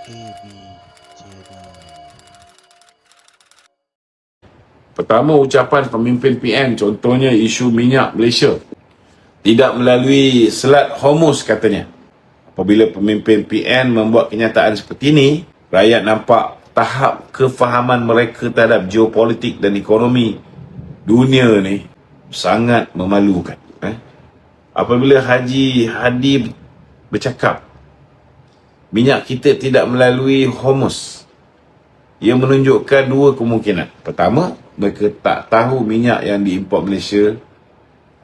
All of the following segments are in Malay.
AB Channel. Pertama, ucapan pemimpin PN, contohnya isu minyak Malaysia tidak melalui Selat Hormuz katanya. Apabila pemimpin PN membuat kenyataan seperti ini, rakyat nampak tahap kefahaman mereka terhadap geopolitik dan ekonomi dunia ni sangat memalukan. Apabila Haji Hadi bercakap minyak kita tidak melalui Hormuz, ia menunjukkan dua kemungkinan. Pertama, mereka tak tahu minyak yang diimport Malaysia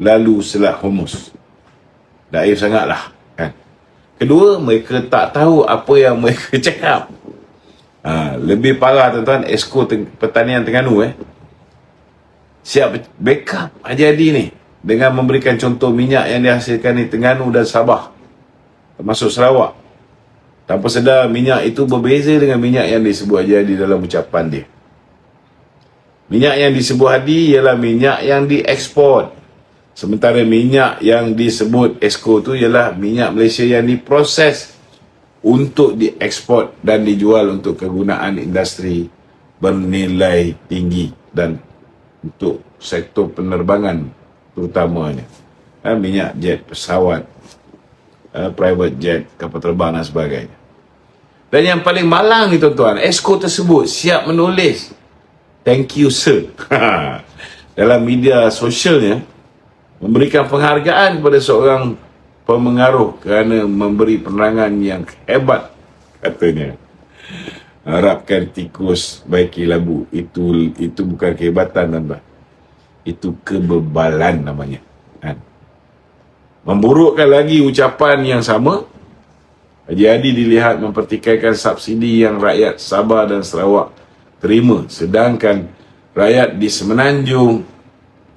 lalu Selat Hormuz. Daif sangatlah, kan? Kedua, mereka tak tahu apa yang mereka cakap. Lebih parah tuan-tuan, Esko Pertanian Terengganu siap backup Haji Hadi ni dengan memberikan contoh minyak yang dihasilkan di Terengganu dan Sabah, termasuk Sarawak. Tanpa sedar, minyak itu berbeza dengan minyak yang disebut Haji Hadi dalam ucapan dia. Minyak yang disebut Hadi ialah minyak yang dieksport. Sementara minyak yang disebut Esko tu ialah minyak Malaysia yang diproses untuk dieksport dan dijual untuk kegunaan industri bernilai tinggi dan untuk sektor penerbangan terutamanya. Minyak jet pesawat, private jet, kapal terbang dan sebagainya. Dan yang paling malang ni tuan-tuan, Esko tersebut siap menulis "Thank you sir" dalam media sosialnya, memberikan penghargaan kepada seorang pemengaruh kerana memberi penerangan yang hebat, katanya. Harapkan tikus baiki labu. Itu bukan kehebatan, tuan-tuan. Itu kebebalan namanya. Memburukkan lagi ucapan yang sama, Haji Hadi dilihat mempertikaikan subsidi yang rakyat Sabah dan Sarawak terima, sedangkan rakyat di Semenanjung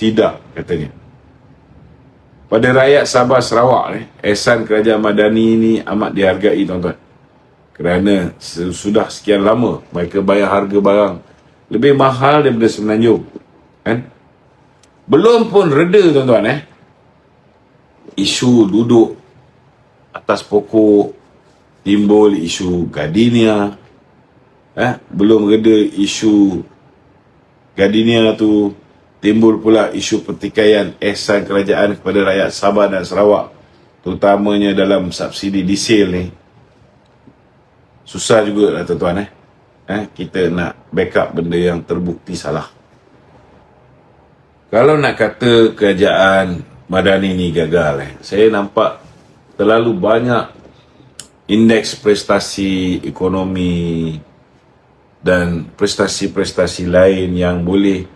tidak, katanya. Pada rakyat Sabah Sarawak ehsan Kerajaan Madani ini amat dihargai, tuan-tuan, kerana sudah sekian lama mereka bayar harga barang lebih mahal daripada Semenanjung, kan? Belum pun reda, tuan-tuan, isu duduk atas pokok, timbul isu Gardenia. Belum reda isu Gardenia tu, timbul pula isu pertikaian ehsan kerajaan kepada rakyat Sabah dan Sarawak, terutamanya dalam subsidi diesel ni. Susah juga lah, tuan-tuan. Kita nak backup benda yang terbukti salah. Kalau nak kata kerajaan Madani ni gagal, saya nampak terlalu banyak indeks prestasi ekonomi dan prestasi-prestasi lain yang boleh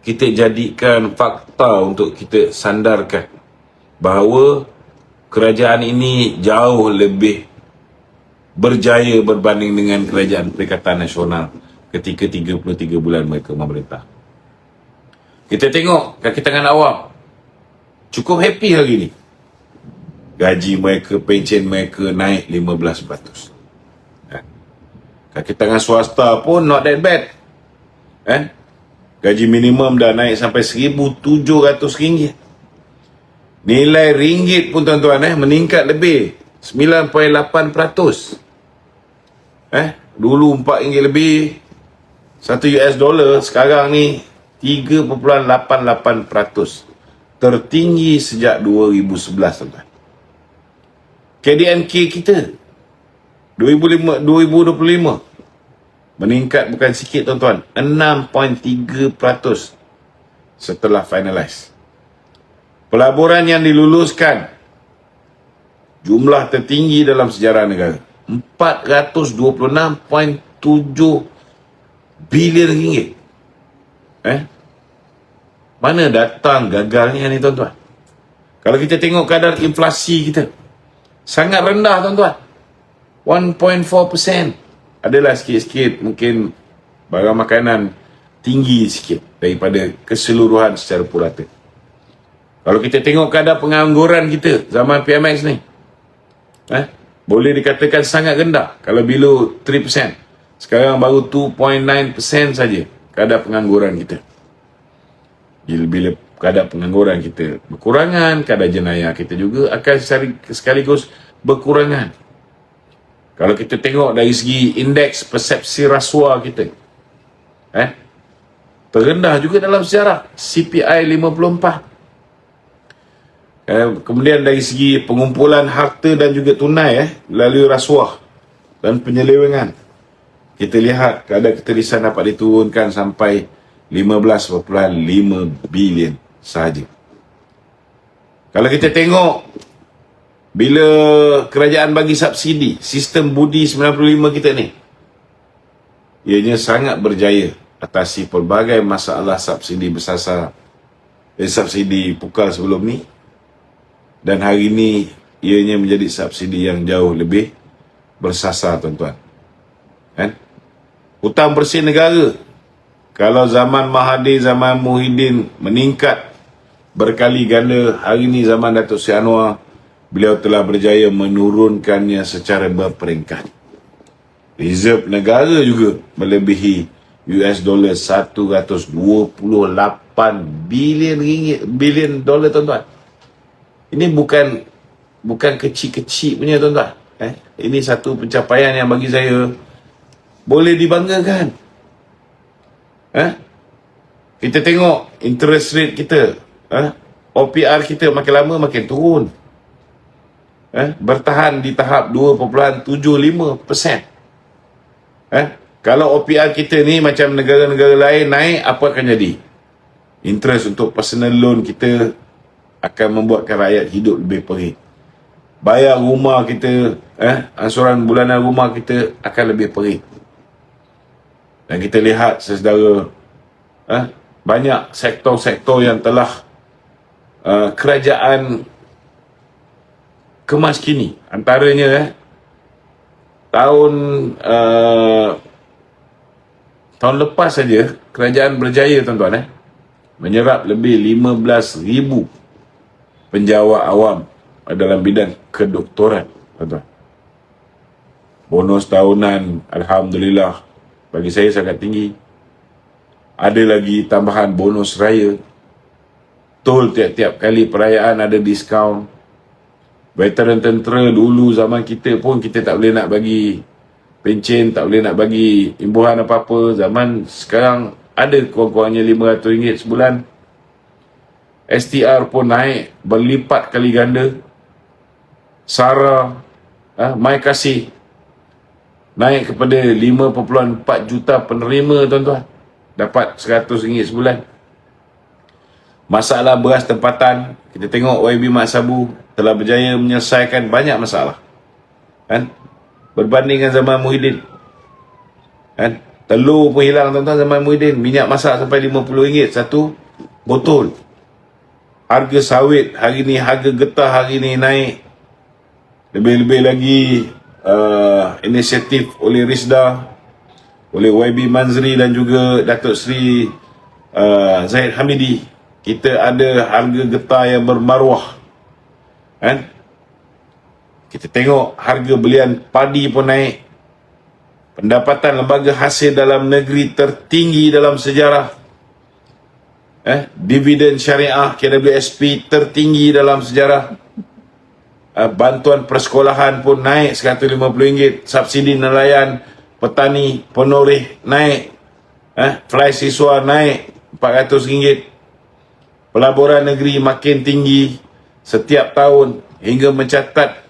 kita jadikan fakta untuk kita sandarkan bahawa kerajaan ini jauh lebih berjaya berbanding dengan kerajaan Perikatan Nasional ketika 33 bulan mereka memerintah. Kita tengok kaki tangan awam cukup happy hari ni. Gaji mereka, pencen mereka naik 15%. Kaki tangan swasta pun not that bad. Gaji minimum dah naik sampai RM1,700. Nilai ringgit pun, tuan-tuan, meningkat lebih 9.8%. Dulu RM4 lebih 1 US dollar, sekarang ni 3.88%. Tertinggi sejak 2011, tuan-tuan. KDNK kita 2025 meningkat bukan sikit, tuan-tuan, 6.3% setelah finalize. Pelaburan yang diluluskan jumlah tertinggi dalam sejarah negara, RM426.7 bilion. Mana datang gagalnya ni, tuan-tuan? Kalau kita tengok kadar inflasi kita sangat rendah, tuan-tuan, 1.4%. Adalah sikit-sikit mungkin barang makanan tinggi sikit daripada keseluruhan secara purata. Kalau kita tengok kadar pengangguran kita zaman PMX ni, boleh dikatakan sangat rendah. Kalau below 3%, sekarang baru 2.9% saja kadar pengangguran kita. Bila kadar pengangguran kita berkurangan, kadar jenayah kita juga akan sekaligus berkurangan. Kalau kita tengok dari segi indeks persepsi rasuah kita, terendah juga dalam sejarah, CPI 54. Kemudian dari segi pengumpulan harta dan juga tunai melalui rasuah dan penyelewengan, kita lihat kadar keterisan dapat diturunkan sampai 15.5 bilion sahaja. Kalau kita tengok bila kerajaan bagi subsidi, sistem budi 95 kita ni, ianya sangat berjaya atasi pelbagai masalah subsidi bersasar, subsidi pukal sebelum ni, dan hari ni ianya menjadi subsidi yang jauh lebih bersasar, tuan-tuan. Hutang bersih negara, kalau zaman Mahathir, zaman Muhyiddin meningkat berkali ganda, hari ni zaman Datuk Seri Anwar, beliau telah berjaya menurunkannya secara berperingkat. Reserve negara juga melebihi $128 bilion dolar, tuan-tuan. Ini bukan kecil-kecil punya, tuan-tuan. Ini satu pencapaian yang bagi saya boleh dibanggakan. Kita tengok interest rate kita, OPR kita makin lama makin turun, bertahan di tahap 2.75%. Kalau OPR kita ni macam negara-negara lain naik, apa akan jadi? Interest untuk personal loan kita akan membuatkan rakyat hidup lebih perih. Bayar rumah kita, ansuran bulanan rumah kita akan lebih perih. Dan kita lihat saudara, banyak sektor-sektor yang telah kerajaan kemas kini. Antaranya tahun lepas saja kerajaan berjaya, tuan-tuan, menyerap lebih 15,000 penjawat awam dalam bidang kedoktoran, tuan-tuan. Bonus tahunan alhamdulillah bagi saya sangat tinggi. Ada lagi tambahan bonus raya. Tol tiap-tiap kali perayaan ada diskaun. Veteran tentera dulu zaman kita pun kita tak boleh nak bagi pencen, tak boleh nak bagi imbuhan apa-apa. Zaman sekarang ada kurang-kurangnya RM500 sebulan. STR pun naik berlipat kali ganda. SARA, My Kasih, naik kepada 5.4 juta penerima, tuan-tuan. Dapat RM100 sebulan. Masalah beras tempatan, kita tengok YB Mat Sabu telah berjaya menyelesaikan banyak masalah, berbanding dengan zaman Muhyiddin. Telur pun hilang, tuan-tuan, zaman Muhyiddin. Minyak masak sampai RM50 satu botol. Harga sawit hari ni, harga getah hari ni naik. Lebih-lebih lagi inisiatif oleh Risda, oleh YB Manzri dan juga Datuk Seri Zahid Hamidi, kita ada harga getah yang bermaruah. Kita tengok harga belian padi pun naik. Pendapatan lembaga hasil dalam negeri tertinggi dalam sejarah. Dividen syariah KWSP tertinggi dalam sejarah. Bantuan persekolahan pun naik RM150. Subsidi nelayan, petani, penoreh naik. Fly siswa naik RM400. Pelaburan negeri makin tinggi setiap tahun hingga mencatat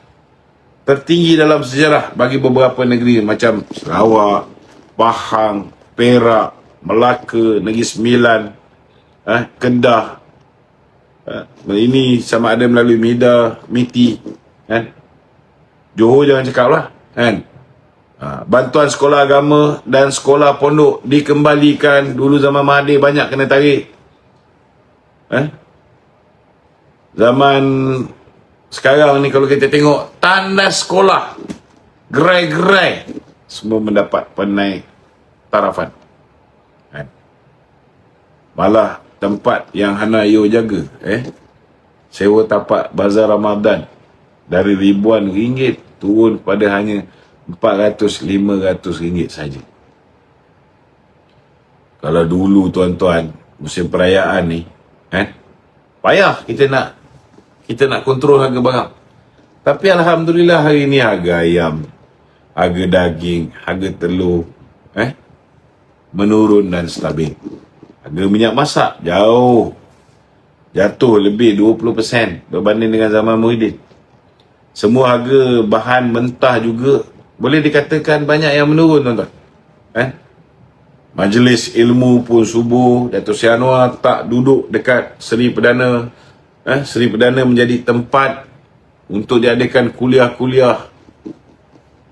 tertinggi dalam sejarah bagi beberapa negeri macam Sarawak, Pahang, Perak, Melaka, Negeri Sembilan, Kedah. Ini sama ada melalui MIDA, MITI, Johor jangan cakap lah, bantuan sekolah agama dan sekolah pondok dikembalikan. Dulu zaman Mahathir banyak kena tarik. Zaman sekarang ni kalau kita tengok tandas sekolah, gerai-gerai semua mendapat penaik tarafan. Malah tempat yang Hana Yo jaga, sewa tapak bazar Ramadan dari ribuan ringgit turun pada hanya RM400-500 saja. Kalau dulu, tuan-tuan, musim perayaan ni, payah kita nak kontrol harga barang. Tapi alhamdulillah hari ni harga ayam, harga daging, harga telur menurun dan stabil. Harga minyak masak jatuh lebih 20% berbanding dengan zaman Muhyiddin. Semua harga bahan mentah juga boleh dikatakan banyak yang menurun, tuan-tuan. Majlis ilmu pun subuh, Dato' Sri Anwar tak duduk dekat Seri Perdana. Seri Perdana menjadi tempat untuk diadakan kuliah-kuliah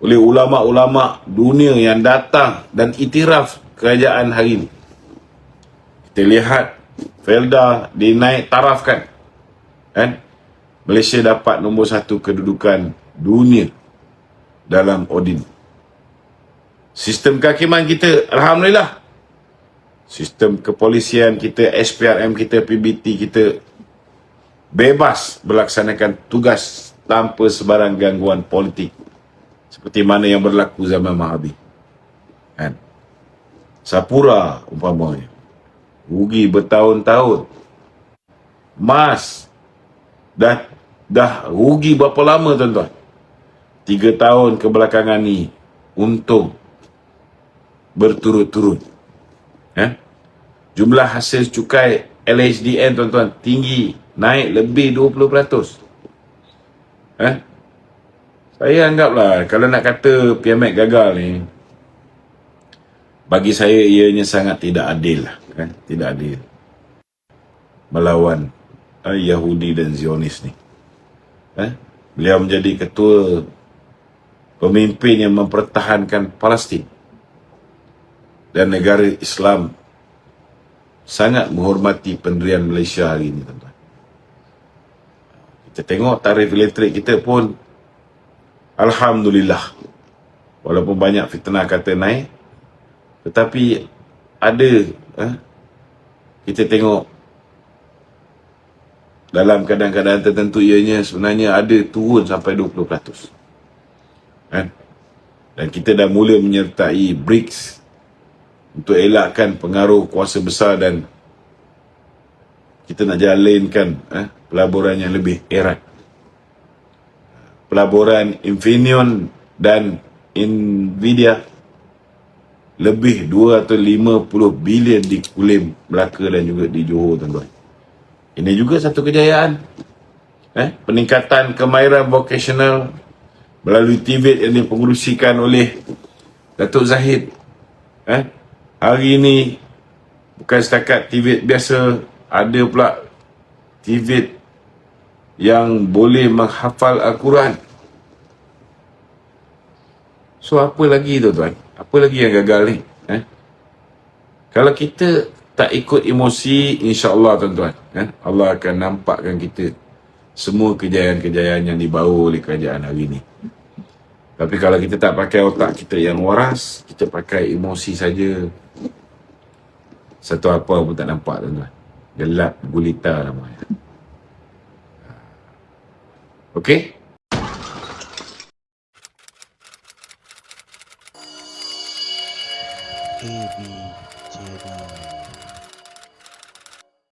oleh ulama'-ulama' dunia yang datang dan iktiraf kerajaan hari ini. Kita lihat Felda dinaik tarafkan, Malaysia dapat nombor 1 kedudukan dunia dalam Odin. Sistem kehakiman kita, alhamdulillah. Sistem kepolisian kita, SPRM kita, PBT kita bebas melaksanakan tugas tanpa sebarang gangguan politik seperti mana yang berlaku zaman Mahathir. Sapura umpamanya rugi bertahun-tahun. MAS dah rugi berapa lama, tuan-tuan? 3 tahun kebelakangan ni untung berturut-turut. Jumlah hasil cukai LHDN, tuan-tuan, tinggi, naik lebih 20%. Saya anggaplah kalau nak kata PMX gagal ni, bagi saya ianya sangat tidak adil lah, tidak adil melawan Yahudi dan Zionis ni. Beliau menjadi ketua pemimpin yang mempertahankan Palestin dan negara Islam sangat menghormati pendirian Malaysia hari ini, tuan-tuan. Kita tengok tarif elektrik kita pun alhamdulillah, walaupun banyak fitnah kata naik, tetapi ada kita tengok dalam keadaan-keadaan tertentu ianya sebenarnya ada turun sampai 20%. Dan kita dah mula menyertai BRICS untuk elakkan pengaruh kuasa besar dan kita nak jalankan pelaburan yang lebih erat. Pelaburan Infineon dan Nvidia lebih 250 bilion di Kulim, Melaka dan juga di Johor, tuan-tuan. Ini juga satu kejayaan. Peningkatan kemahiran vocational melalui TVET yang dipengerusikan oleh Datuk Zahid. Hari ini bukan setakat TVET biasa, ada pula TVET yang boleh menghafal Al-Quran. So apa lagi, tuan-tuan? Apa lagi yang gagal ni? Kalau kita tak ikut emosi, insya-Allah, tuan-tuan, Allah akan nampakkan kita semua kejayaan-kejayaan yang dibawa oleh kerajaan hari ini. Tapi kalau kita tak pakai otak kita yang waras, kita pakai emosi saja, satu apa pun tak nampak, tuan-tuan. Gelap gulita namanya. Okey? AB Channel.